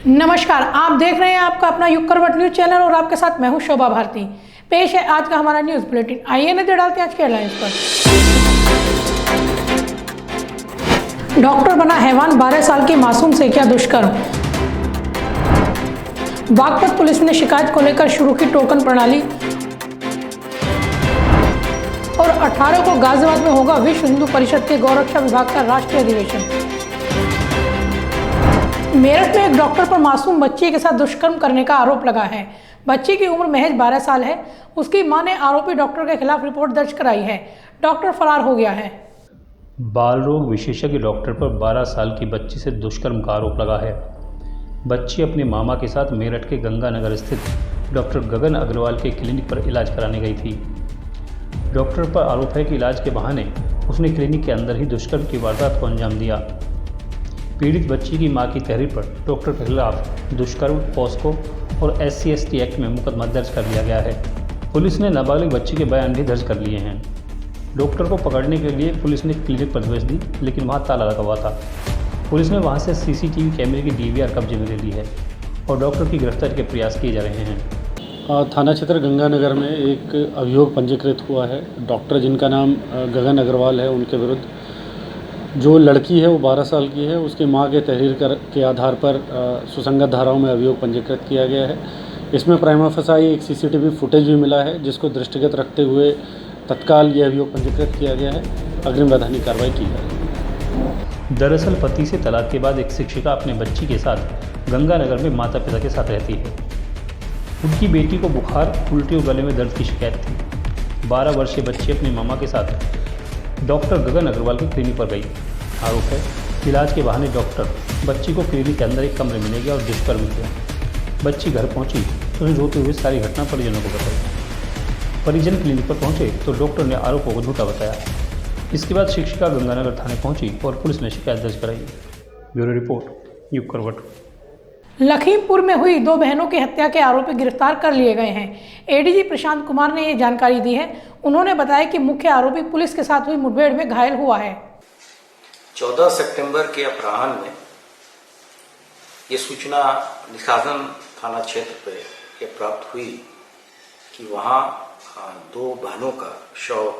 नमस्कार, आप देख रहे हैं आपका अपना युग करवट न्यूज चैनल और आपके साथ मैं हूं शोभा भारती। पेश है आज का हमारा न्यूज बुलेटिन। आइए नजर डालते हैं आज के हेडलाइंस पर। डॉक्टर बना हैवान, 12 साल की मासूम से किया दुष्कर्म। बागपत पुलिस ने शिकायत को लेकर शुरू की टोकन प्रणाली। और 18 को गाजियाबाद में होगा विश्व हिंदू परिषद के गौरक्षा विभाग का राष्ट्रीय अधिवेशन। मेरठ में एक डॉक्टर पर मासूम बच्ची के साथ दुष्कर्म करने का आरोप लगा है। बच्ची की उम्र महज 12 साल है। उसकी मां ने आरोपी डॉक्टर के खिलाफ रिपोर्ट दर्ज कराई है। डॉक्टर फरार हो गया है। बाल रोग विशेषज्ञ डॉक्टर पर 12 साल की बच्ची से दुष्कर्म का आरोप लगा है। बच्ची अपने मामा के साथ मेरठ के गंगानगर स्थित डॉक्टर गगन अग्रवाल के क्लिनिक पर इलाज कराने गई थी। डॉक्टर पर आरोप है कि इलाज के बहाने उसने क्लिनिक के अंदर ही दुष्कर्म की वारदात को अंजाम दिया। पीड़ित बच्ची की मां की तहरीर पर डॉक्टर के खिलाफ दुष्कर्म, पॉस्को और SC/ST एक्ट में मुकदमा दर्ज कर लिया गया है। पुलिस ने नाबालिग बच्ची के बयान भी दर्ज कर लिए हैं। डॉक्टर को पकड़ने के लिए पुलिस ने क्लिनिक पर दबिश दी, लेकिन वहां ताला लगा हुआ था। पुलिस ने वहां से CCTV कैमरे की DVR कब्जे में ले ली है और डॉक्टर की गिरफ्तारी के प्रयास किए जा रहे हैं। थाना क्षेत्र गंगानगर में एक अभियोग पंजीकृत हुआ है। डॉक्टर जिनका नाम गगन अग्रवाल है, उनके विरुद्ध जो लड़की है वो 12 साल की है, उसकी मां के तहरीर के आधार पर सुसंगत धाराओं में अभियोग पंजीकृत किया गया है। इसमें प्राइमा फसाई एक CCTV फुटेज भी मिला है, जिसको दृष्टिगत रखते हुए तत्काल ये अभियोग पंजीकृत किया गया है। अग्रिम वैधानिक कार्रवाई की जाएगी। दरअसल पति से तलाक के बाद एक शिक्षिका अपने बच्ची के साथ गंगानगर में माता पिता के साथ रहती है। उनकी बेटी को बुखार, उल्टी और गले में दर्द की शिकायत थी। 12 वर्षीय बच्ची अपने मामा के साथ डॉक्टर गगन अग्रवाल की क्लिनिक पर गई। आरोप है इलाज के बहाने डॉक्टर बच्ची को क्लिनिक के अंदर एक कमरे में ले गया और दुष्कर्म किया। बच्ची घर पहुंची तो उसे रोते हुए सारी घटना परिजनों को बताई। परिजन क्लिनिक पर पहुंचे तो डॉक्टर ने आरोपों को झूठा बताया। इसके बाद शिक्षिका गंगानगर थाने पहुंची और पुलिस ने शिकायत दर्ज कराई। ब्यूरो रिपोर्ट, युग करवट। लखीमपुर में हुई 2 बहनों की हत्या के आरोपी गिरफ्तार कर लिए गए हैं। ADG प्रशांत कुमार ने ये जानकारी दी है। उन्होंने बताया कि मुख्य आरोपी पुलिस के साथ हुई मुठभेड़ में घायल हुआ है। 14 सितंबर के अपराह्न में ये सूचना निशासन थाना क्षेत्र पर यह प्राप्त हुई कि वहाँ 2 बहनों का शव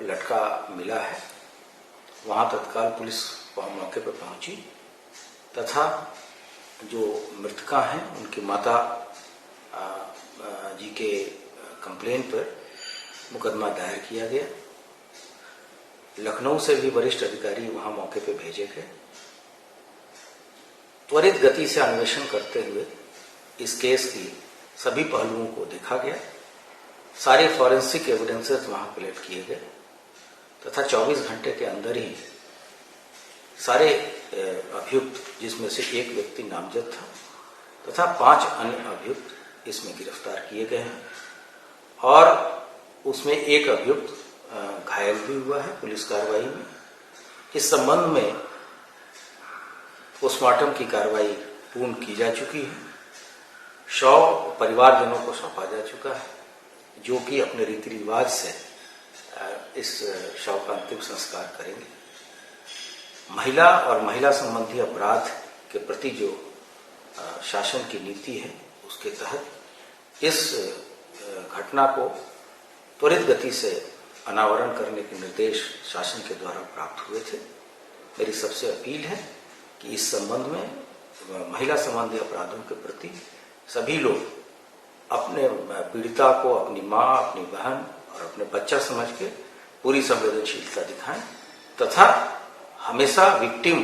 लटका मिला है। वहाँ तत्काल पुलिस मौके पर पहुंची तथा जो मृतका हैं उनकी माता जी के कंप्लेन पर मुकदमा दायर किया गया। लखनऊ से भी वरिष्ठ अधिकारी वहां मौके पर भेजे गए। त्वरित गति से अन्वेषण करते हुए इस केस की सभी पहलुओं को देखा गया। सारे फॉरेंसिक एविडेंसेस वहां कलेक्ट किए गए तथा 24 घंटे के अंदर ही सारे अभियुक्त, जिसमें से एक व्यक्ति नामजद था तथा 5 अन्य अभियुक्त इसमें गिरफ्तार किए गए हैं और उसमें एक अभियुक्त घायल भी हुआ है पुलिस कार्रवाई में। इस संबंध में पोस्टमार्टम की कार्रवाई पूर्ण की जा चुकी है। शव परिवारजनों को सौंपा जा चुका है, जो कि अपने रीति रिवाज से इस शव का अंतिम संस्कार करेंगे। महिला और महिला संबंधी अपराध के प्रति जो शासन की नीति है, उसके तहत इस घटना को त्वरित गति से अनावरण करने के निर्देश शासन के द्वारा प्राप्त हुए थे। मेरी सबसे अपील है कि इस संबंध में महिला संबंधी अपराधों के प्रति सभी लोग अपने पीड़िता को अपनी मां, अपनी बहन और अपने बच्चा समझ के पूरी संवेदनशीलता दिखाएं तथा हमेशा विक्टिम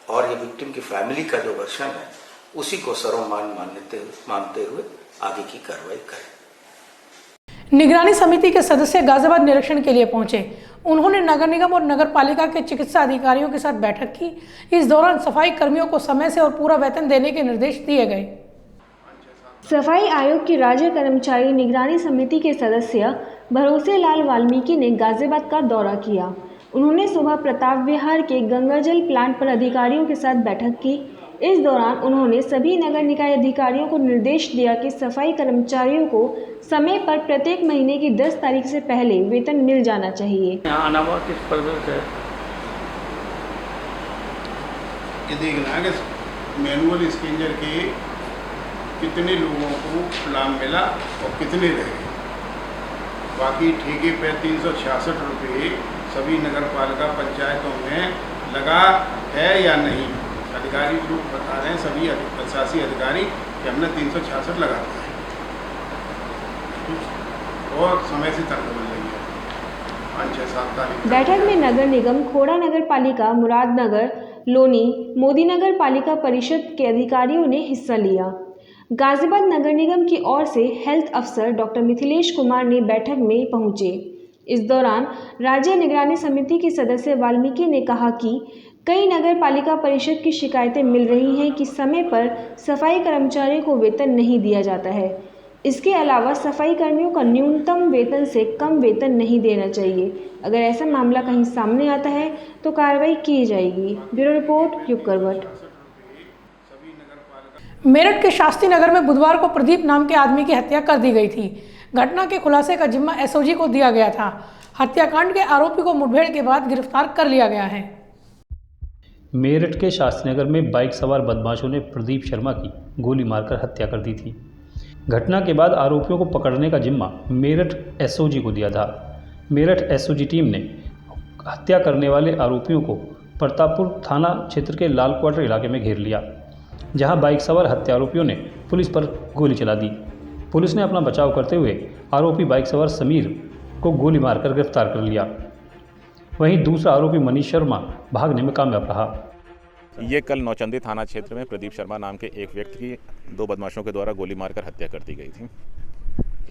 और ये विक्टिम की फैमिली का जो वर्षन है उसी को सर्वमान्य मानते हुए आगे की कार्रवाई करें। निगरानी समिति के सदस्य गाजियाबाद निरीक्षण के लिए पहुंचे। उन्होंने नगर निगम और नगर पालिका के चिकित्सा अधिकारियों के साथ बैठक की। इस दौरान सफाई कर्मियों को समय से और पूरा वेतन देने के निर्देश दिए गए। सफाई आयोग की राज्य कर्मचारी निगरानी समिति के सदस्य भरोसेलाल वाल्मीकि ने गाजियाबाद का दौरा किया। उन्होंने सुबह प्रताप विहार के गंगाजल प्लांट पर अधिकारियों के साथ बैठक की। इस दौरान उन्होंने सभी नगर निकाय अधिकारियों को निर्देश दिया कि सफाई कर्मचारियों को समय पर प्रत्येक महीने की 10 तारीख से पहले वेतन मिल जाना चाहिए। यहाँ आना हुआ किस पर्पज है? ये देखना है कि मैनुअल स्कैनर के कितने लोगों को लाभ मिला और कितने रह गए। बाकी ठेके पे 366 रुपये सभी नगर पालिका पंचायतों में लगा है या नहीं। अधिकारी लोग बता रहे हैं, सभी प्रशासनिक अधिकारी, कि हमने 366 लगा दिया है और समय से तंग बन रही है 5-6-7 तारीख। बैठक में नगर निगम, खोड़ा नगर पालिका, मुरादनगर, लोनी, मोदी नगर पालिका परिषद के अधिकारियों ने हिस्सा लिया। गाजियाबाद नगर निगम की ओर से हेल्थ अफसर डॉक्टर मिथिलेश कुमार ने बैठक में पहुंचे। इस दौरान राज्य निगरानी समिति के सदस्य वाल्मीकि ने कहा कि कई नगर पालिका परिषद की शिकायतें मिल रही हैं कि समय पर सफाई कर्मचारियों को वेतन नहीं दिया जाता है। इसके अलावा सफाई कर्मियों का न्यूनतम वेतन से कम वेतन नहीं देना चाहिए। अगर ऐसा मामला कहीं सामने आता है तो कार्रवाई की जाएगी। ब्यूरो रिपोर्ट, युग करवट। मेरठ के शास्त्री नगर में बुधवार को प्रदीप नाम के आदमी की हत्या कर दी गई थी। घटना के खुलासे का जिम्मा एसओजी को दिया गया था। हत्याकांड के आरोपी को मुठभेड़ के बाद गिरफ्तार कर लिया गया है। मेरठ के शास्त्री नगर में बाइक सवार बदमाशों ने प्रदीप शर्मा की गोली मारकर हत्या कर दी थी। घटना के बाद आरोपियों को पकड़ने का जिम्मा मेरठ एसओजी को दिया था। मेरठ एसओजी टीम ने हत्या करने वाले आरोपियों को प्रतापपुर थाना क्षेत्र के लाल क्वार्टर इलाके में घेर लिया, जहां बाइक सवार हत्या आरोपियों ने पुलिस पर गोली चला दी। पुलिस ने अपना बचाव करते हुए आरोपी बाइक सवार समीर को गोली मारकर गिरफ्तार कर लिया। वहीं दूसरा आरोपी मनीष शर्मा भागने में कामयाब रहा। ये कल नौचंदी थाना क्षेत्र में प्रदीप शर्मा नाम के एक व्यक्ति की 2 बदमाशों के द्वारा गोली मारकर हत्या कर दी गई थी।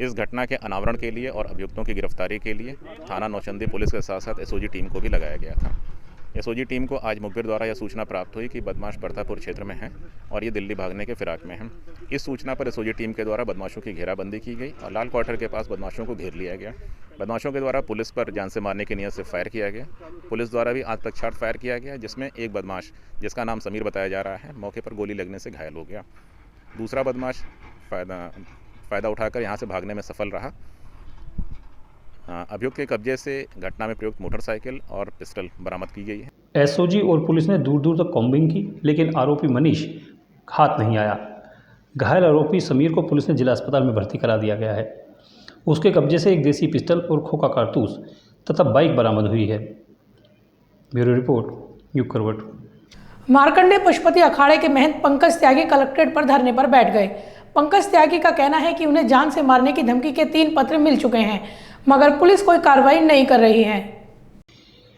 इस घटना के अनावरण के लिए और अभियुक्तों की गिरफ्तारी के लिए थाना नौचंदी पुलिस के साथ साथ एसओजी टीम को भी लगाया गया था। एसओजी टीम को आज मुखबिर द्वारा यह सूचना प्राप्त हुई कि बदमाश प्रतापपुर क्षेत्र में हैं और ये दिल्ली भागने के फिराक में हैं। इस सूचना पर एसओजी टीम के द्वारा बदमाशों की घेराबंदी की गई और लाल क्वार्टर के पास बदमाशों को घेर लिया गया। बदमाशों के द्वारा पुलिस पर जान से मारने की नीयत से फायर किया गया। पुलिस द्वारा भी आत्मरक्षा फायर किया गया, जिसमें एक बदमाश, जिसका नाम समीर बताया जा रहा है, मौके पर गोली लगने से घायल हो गया। दूसरा बदमाश फ़ायदा उठाकर यहाँ से भागने में सफल रहा। अभियुक्त के कब्जे से घटना में प्रयुक्त मोटरसाइकिल और पिस्टल बरामद की गई है। एसओजी और पुलिस ने दूर दूर तक कॉम्बिंग की, लेकिन आरोपी मनीष हाथ नहीं आया। घायल आरोपी समीर को पुलिस ने जिला अस्पताल में भर्ती करा दिया गया है। उसके कब्जे से एक देसी पिस्टल और खोखा कारतूस तथा बाइक बरामद हुई है। ब्यूरो रिपोर्ट, युग करवट। मार्कंडे पशुपति अखाड़े के महंत पंकज त्यागी कलेक्ट्रेट पर धरने पर बैठ गए। पंकज त्यागी का कहना है कि उन्हें जान से मारने की धमकी के 3 पत्र मिल चुके हैं, मगर पुलिस कोई कार्रवाई नहीं कर रही है।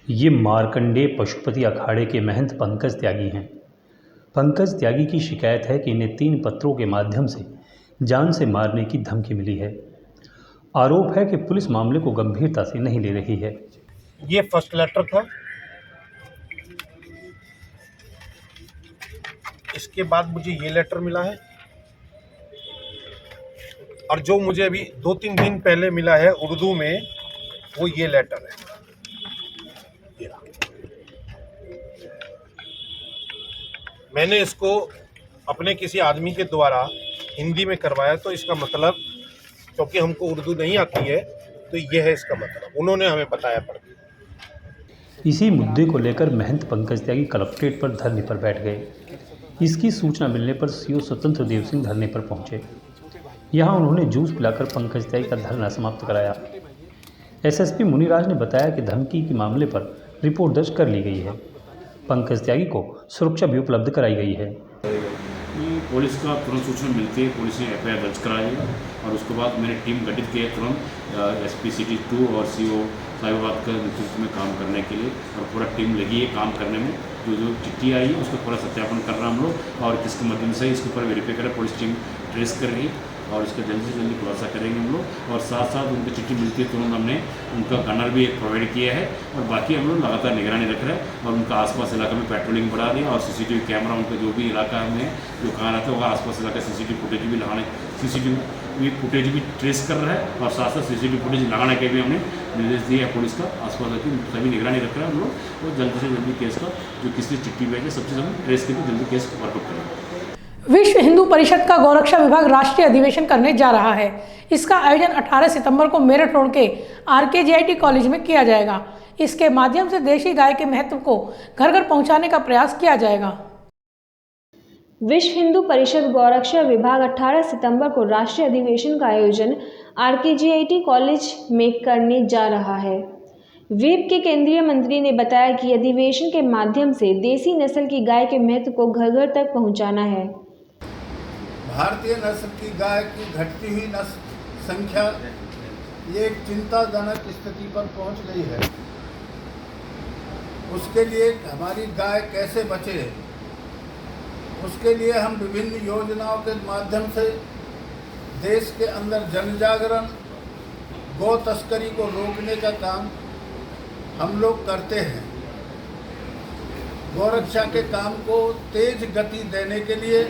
ये मार्कंडे पशुपति अखाड़े के महंत पंकज त्यागी हैं। पंकज त्यागी की शिकायत है कि इन्हें 3 पत्रों के माध्यम से जान से मारने की धमकी मिली है। आरोप है कि पुलिस मामले को गंभीरता से नहीं ले रही है। ये फर्स्ट लेटर था। इसके बाद मुझे ये लेटर मिला है और जो मुझे अभी 2-3 दिन पहले मिला है उर्दू में, वो ये लेटर है। मैंने इसको अपने किसी आदमी के द्वारा हिंदी में करवाया, तो इसका मतलब, क्योंकि हमको उर्दू नहीं आती है, तो यह है इसका मतलब, उन्होंने हमें बताया पढ़ के। इसी मुद्दे को लेकर महंत पंकज त्यागी कलेक्ट्रेट पर धरने पर बैठ गए। इसकी सूचना मिलने पर सीओ स्वतंत्र देव सिंह धरने पर पहुंचे। यहां उन्होंने जूस पिलाकर पंकज त्यागी का धरना समाप्त कराया। एसएसपी मुनिराज ने बताया कि धमकी के मामले पर रिपोर्ट दर्ज कर ली गई है। पंकज त्यागी को सुरक्षा भी उपलब्ध कराई गई है। पुलिस का तुरंत सूचना मिलती है, पुलिस ने एफआईआर दर्ज कराई और उसके बाद मैंने टीम गठित की है तुरंत एसपी सिटी 2 और सीओ साहिबाबाद के नेतृत्व में काम करने के लिए, और पूरा टीम लगी है काम करने में। जो चिट्ठी आई है उसका पूरा सत्यापन कर रहा हम लोग और किसके माध्यम से इसके ऊपर वेरीफाई कर पुलिस टीम ट्रेस कर रही है और इसका जल्दी से जल्दी खुलासा करेंगे हम लोग। और साथ साथ उनकी चिट्ठी मिलती है तुरंत हमने उनका गनर भी प्रोवाइड किया है और बाकी हम लोग लगातार निगरानी रख रहे हैं और उनका आसपास इलाका में पेट्रोलिंग बढ़ा रही है और सीसीटीवी कैमरा उनका जो भी इलाका में जो कहाँ रहता है वहाँ आसपास इलाका सीसीटीवी फुटेज भी लगाने, सीसीटीवी फुटेज भी ट्रेस कर रहा है और साथ साथ सीसीटीवी फुटेज लगाने के भी हमने निर्देश दिया है पुलिस का। आसपास की सभी निगरानी रख रहे हैं हम लोग और जल्दी से जल्दी केस का जो किसने चिट्ठी भेजे सबसे हम ट्रेस करके जल्दी केस वर्कआउट करेंगे। विश्व हिंदू परिषद का गौरक्षा विभाग राष्ट्रीय अधिवेशन करने जा रहा है। इसका आयोजन 18 सितंबर को मेरठ रोड के RKGIT कॉलेज में किया जाएगा। इसके माध्यम से देशी गाय के महत्व को घर घर पहुंचाने का प्रयास किया जाएगा। विश्व हिंदू परिषद गौरक्षा विभाग 18 सितंबर को राष्ट्रीय अधिवेशन का आयोजन RKGIT कॉलेज में करने जा रहा है। विप के केंद्रीय मंत्री ने बताया कि अधिवेशन के माध्यम से देसी नस्ल की गाय के महत्व को घर घर तक पहुंचाना है। भारतीय नस्ल की गाय की घटती हुई नस्ल संख्या ये एक चिंताजनक स्थिति पर पहुंच गई है। उसके लिए हमारी गाय कैसे बचे, उसके लिए हम विभिन्न योजनाओं के माध्यम से देश के अंदर जन जागरण, गौ तस्करी को रोकने का काम हम लोग करते हैं। गौरक्षा के काम को तेज गति देने के लिए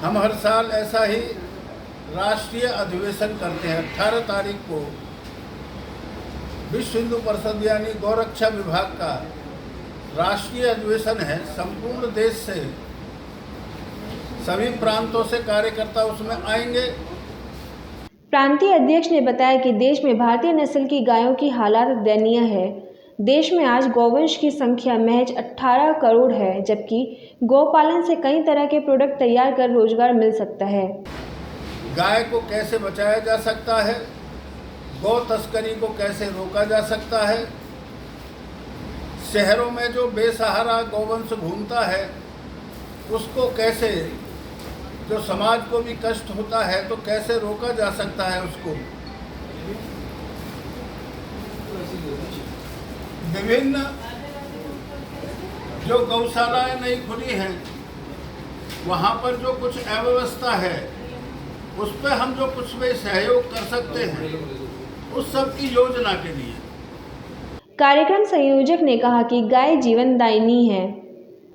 हम हर साल ऐसा ही राष्ट्रीय अधिवेशन करते हैं। 18 तारीख को विश्व हिंदू परिषद यानी गौरक्षा विभाग का राष्ट्रीय अधिवेशन है। संपूर्ण देश से सभी प्रांतों से कार्यकर्ता उसमें आएंगे। प्रांतीय अध्यक्ष ने बताया कि देश में भारतीय नस्ल की गायों की हालत दयनीय है। देश में आज गौवंश की संख्या महज 18 करोड़ है, जबकि गौपालन से कई तरह के प्रोडक्ट तैयार कर रोजगार मिल सकता है। गाय को कैसे बचाया जा सकता है, गौ तस्करी को कैसे रोका जा सकता है, शहरों में जो बेसहारा गौवंश घूमता है उसको कैसे, जो समाज को भी कष्ट होता है तो कैसे रोका जा सकता है उसको। विभिन्न जो गौशालाएं नई खुली हैं वहाँ पर जो कुछ अव्यवस्था है उस पर हम जो कुछ भी सहयोग कर सकते हैं उस सब की योजना के लिए। कार्यक्रम संयोजक ने कहा कि गाय जीवनदायिनी है।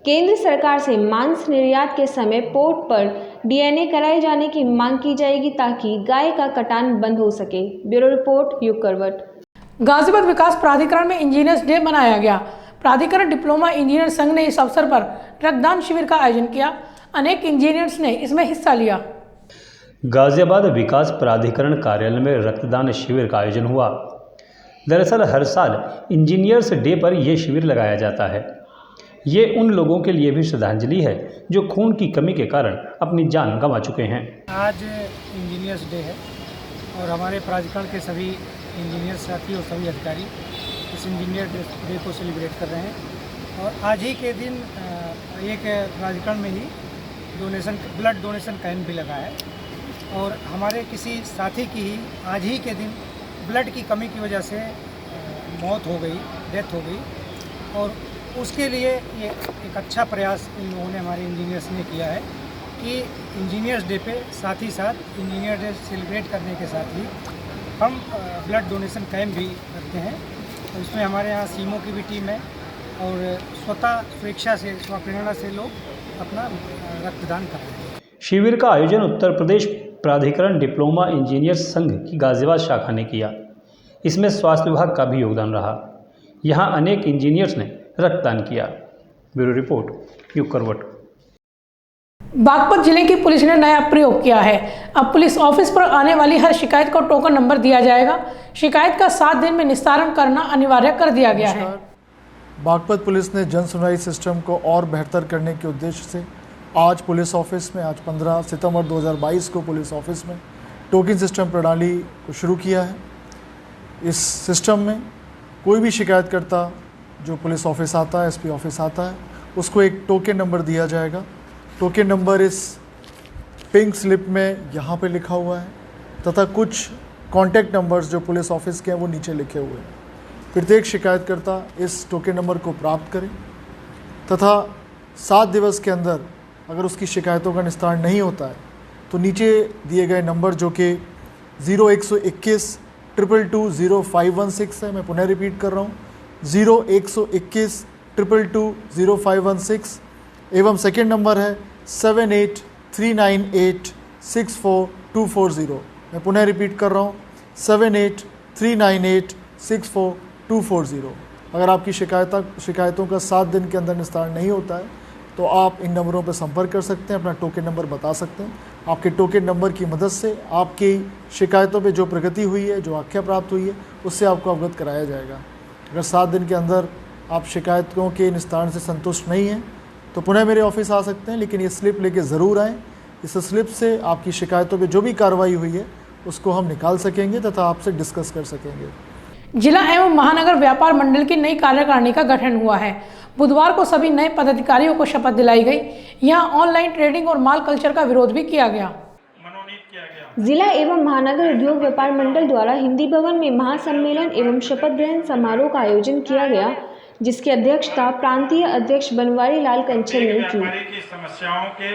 केंद्र सरकार से मांस निर्यात के समय पोर्ट पर DNA कराए जाने की मांग की जाएगी ताकि गाय का कटान बंद हो सके। ब्यूरो रिपोर्ट युग करवट। गाजियाबाद विकास प्राधिकरण में इंजीनियर्स डे मनाया गया। प्राधिकरण डिप्लोमा इंजीनियर संघ ने इस अवसर पर रक्तदान शिविर का आयोजन किया। अनेक इंजीनियर्स ने इसमें हिस्सा लिया। गाजियाबाद विकास प्राधिकरण कार्यालय में रक्तदान शिविर का आयोजन हुआ। दरअसल हर साल इंजीनियर्स डे पर यह शिविर लगाया जाता है। ये उन लोगों के लिए भी श्रद्धांजलि है जो खून की कमी के कारण अपनी जान गंवा चुके हैं। आज इंजीनियर्स डे है और हमारे प्राधिकरण के सभी इंजीनियर साथी और सभी अधिकारी इस इंजीनियर डे को सेलिब्रेट कर रहे हैं। और आज ही के दिन एक प्राधिकरण में ही ब्लड डोनेशन कैंप भी लगा है और हमारे किसी साथी की ही आज ही के दिन ब्लड की कमी की वजह से मौत हो गई, डेथ हो गई। और उसके लिए ये एक अच्छा प्रयास इन लोगों ने, हमारे इंजीनियर्स ने किया है कि इंजीनियर्स डे पे साथ ही साथ इंजीनियर डे सेलिब्रेट करने के साथ ही हम ब्लड डोनेशन कैंप भी करते हैं। तो इसमें हमारे यहाँ सीमो की भी टीम है और स्वतः स्वेच्छा से, स्वप्रेरणा से लोग अपना रक्तदान कर रहे हैं। शिविर का आयोजन उत्तर प्रदेश प्राधिकरण डिप्लोमा इंजीनियर संघ की गाजियाबाद शाखा ने किया। इसमें स्वास्थ्य विभाग का भी योगदान रहा। यहाँ अनेक इंजीनियर्स ने रक्तदान किया। ब्यूरो रिपोर्ट युग करवट। बागपत जिले की पुलिस ने नया प्रयोग किया है। अब पुलिस ऑफिस पर आने वाली हर शिकायत को टोकन नंबर दिया जाएगा। शिकायत का 7 दिन में निस्तारण करना अनिवार्य कर दिया गया है। बागपत पुलिस ने जन सुनवाई सिस्टम को और बेहतर करने के उद्देश्य से आज पुलिस ऑफिस में, आज 15 सितंबर 2022 को पुलिस ऑफिस में टोकन सिस्टम प्रणाली को शुरू किया है। इस सिस्टम में कोई भी शिकायतकर्ता जो पुलिस ऑफिस आता है, SP ऑफिस आता है, उसको एक टोकन नंबर दिया जाएगा। टोकन नंबर इस पिंक स्लिप में यहाँ पे लिखा हुआ है तथा कुछ कॉन्टैक्ट नंबर्स जो पुलिस ऑफिस के हैं वो नीचे लिखे हुए हैं। प्रत्येक शिकायतकर्ता इस टोकन नंबर को प्राप्त करे तथा 7 दिवस के अंदर अगर उसकी शिकायतों का निस्तारण नहीं होता है तो नीचे दिए गए नंबर जो कि 0121 222 0516 है, मैं पुनः रिपीट कर रहा हूँ, 0121 222 0516 एवं सेकेंड नंबर है 7839864240। मैं पुनः रिपीट कर रहा हूँ 7839864240। अगर आपकी शिकायतों का 7 दिन के अंदर निस्तारण नहीं होता है तो आप इन नंबरों पर संपर्क कर सकते हैं, अपना टोकन नंबर बता सकते हैं। आपके टोकन नंबर की मदद से आपकी शिकायतों पे जो प्रगति हुई है, जो आख्या प्राप्त हुई है, उससे आपको अवगत कराया जाएगा। अगर 7 दिन के अंदर आप शिकायतों के निस्तारण से संतुष्ट नहीं हैं तो पुनः मेरे ऑफिस आ सकते हैं, लेकिन ये स्लिप लेके ज़रूर आएँ। इस स्लिप से आपकी शिकायतों पे जो भी कार्रवाई हुई है उसको हम निकाल सकेंगे तथा आपसे डिस्कस कर सकेंगे। जिला एवं महानगर व्यापार मंडल की नई कार्यकारिणी का गठन हुआ है। बुधवार को सभी नए पदाधिकारियों को शपथ दिलाई गई। यहां ऑनलाइन ट्रेडिंग और माल कल्चर का विरोध भी किया गया। जिला एवं महानगर उद्योग व्यापार मंडल द्वारा हिंदी भवन में महासम्मेलन एवं शपथ ग्रहण समारोह का आयोजन किया गया, जिसकी अध्यक्षता प्रांतीय अध्यक्ष बनवारी लाल कंचल ने की। समस्याओं के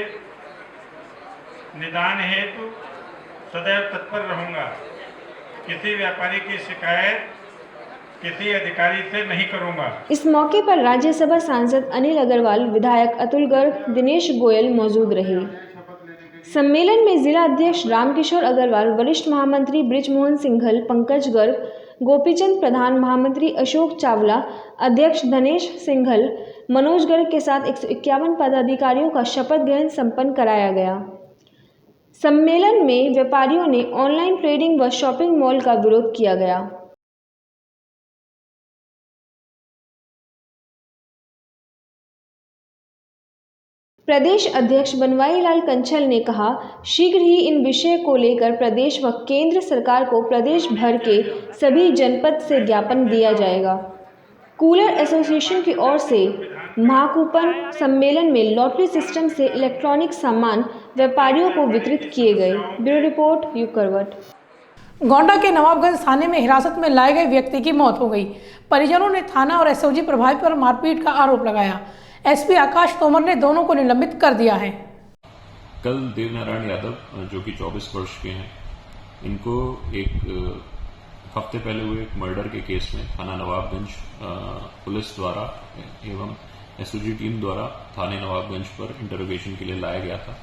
निदान हेतु सदैव तत्पर रहूंगा। किसी व्यापारी की शिकायत किसी अधिकारी से नहीं करूंगा। इस मौके पर राज्यसभा सांसद अनिल अग्रवाल, विधायक अतुल गर्ग, दिनेश गोयल मौजूद रहे। सम्मेलन में जिला अध्यक्ष रामकिशोर अग्रवाल, वरिष्ठ महामंत्री ब्रिजमोहन सिंघल, पंकज गर्ग, गोपीचंद प्रधान, महामंत्री अशोक चावला, अध्यक्ष धनेश सिंघल, मनोज गर्ग के साथ 151 पदाधिकारियों का शपथ ग्रहण संपन्न कराया गया। सम्मेलन में व्यापारियों ने ऑनलाइन ट्रेडिंग व शॉपिंग मॉल का विरोध किया गया। प्रदेश अध्यक्ष बनवारी लाल कंचल ने कहा, शीघ्र ही इन विषय को लेकर प्रदेश व केंद्र सरकार को प्रदेश भर के सभी जनपद से ज्ञापन दिया जाएगा। कूलर एसोसिएशन की ओर से महाकूपन सम्मेलन में लॉटरी सिस्टम से इलेक्ट्रॉनिक सामान व्यापारियों को वितरित किए गए। ब्यूरो रिपोर्ट, युग करवट। गोंडा के नवाबगंज थाने में हिरासत में लाए गए व्यक्ति की मौत हो गई। परिजनों ने थाना और एसओजी प्रभारी पर मारपीट का आरोप लगाया। एसपी आकाश तोमर ने दोनों को निलंबित कर दिया है। कल देवनारायण यादव जो कि 24 वर्ष के हैं, इनको एक हफ्ते पहले हुए एक मर्डर के केस में थाना नवाबगंज पुलिस द्वारा एवं एसओजी टीम द्वारा थाने नवाबगंज पर इंटरोगेशन के लिए लाया गया था।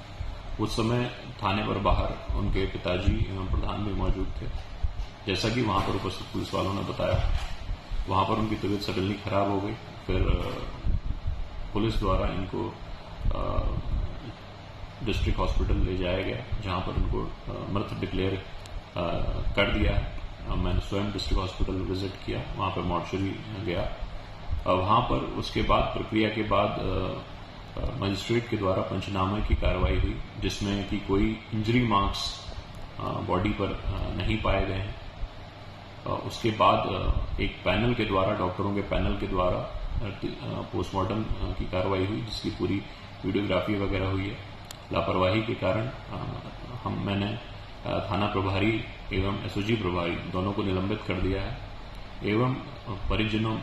उस समय थाने पर बाहर उनके पिताजी एवं प्रधान भी मौजूद थे। जैसा कि वहां पर उपस्थित पुलिस वालों ने बताया, वहां पर उनकी तबीयत सडनली खराब हो गई। फिर पुलिस द्वारा इनको डिस्ट्रिक्ट हॉस्पिटल ले जाया गया, जहां पर उनको मृत डिक्लेयर कर दिया है। मैंने स्वयं डिस्ट्रिक्ट हॉस्पिटल विजिट किया, वहां पर मॉर्चरी गया। वहां पर उसके बाद प्रक्रिया के बाद मजिस्ट्रेट के द्वारा पंचनामे की कार्रवाई हुई, जिसमें कि कोई इंजरी मार्क्स बॉडी पर नहीं पाए गए हैं। उसके बाद एक पैनल के द्वारा, डॉक्टरों के पैनल के द्वारा पोस्टमार्टम की कार्रवाई हुई, जिसकी पूरी वीडियोग्राफी वगैरह हुई है। लापरवाही के कारण मैंने थाना प्रभारी एवं एसओजी प्रभारी दोनों को निलंबित कर दिया है एवं परिजनों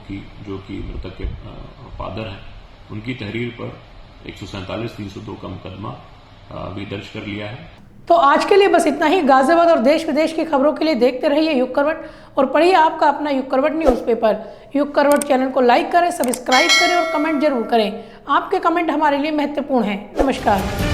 की, जो कि मृतक के फादर हैं, उनकी तहरीर पर 147-302 का मुकदमा भी दर्ज कर लिया है। तो आज के लिए बस इतना ही। गाजियाबाद और देश विदेश की खबरों के लिए देखते रहिए युग करवट और पढ़िए आपका अपना युग करवट न्यूज़पेपर। युग करवट चैनल को लाइक करें, सब्सक्राइब करें और कमेंट जरूर करें। आपके कमेंट हमारे लिए महत्वपूर्ण हैं। नमस्कार।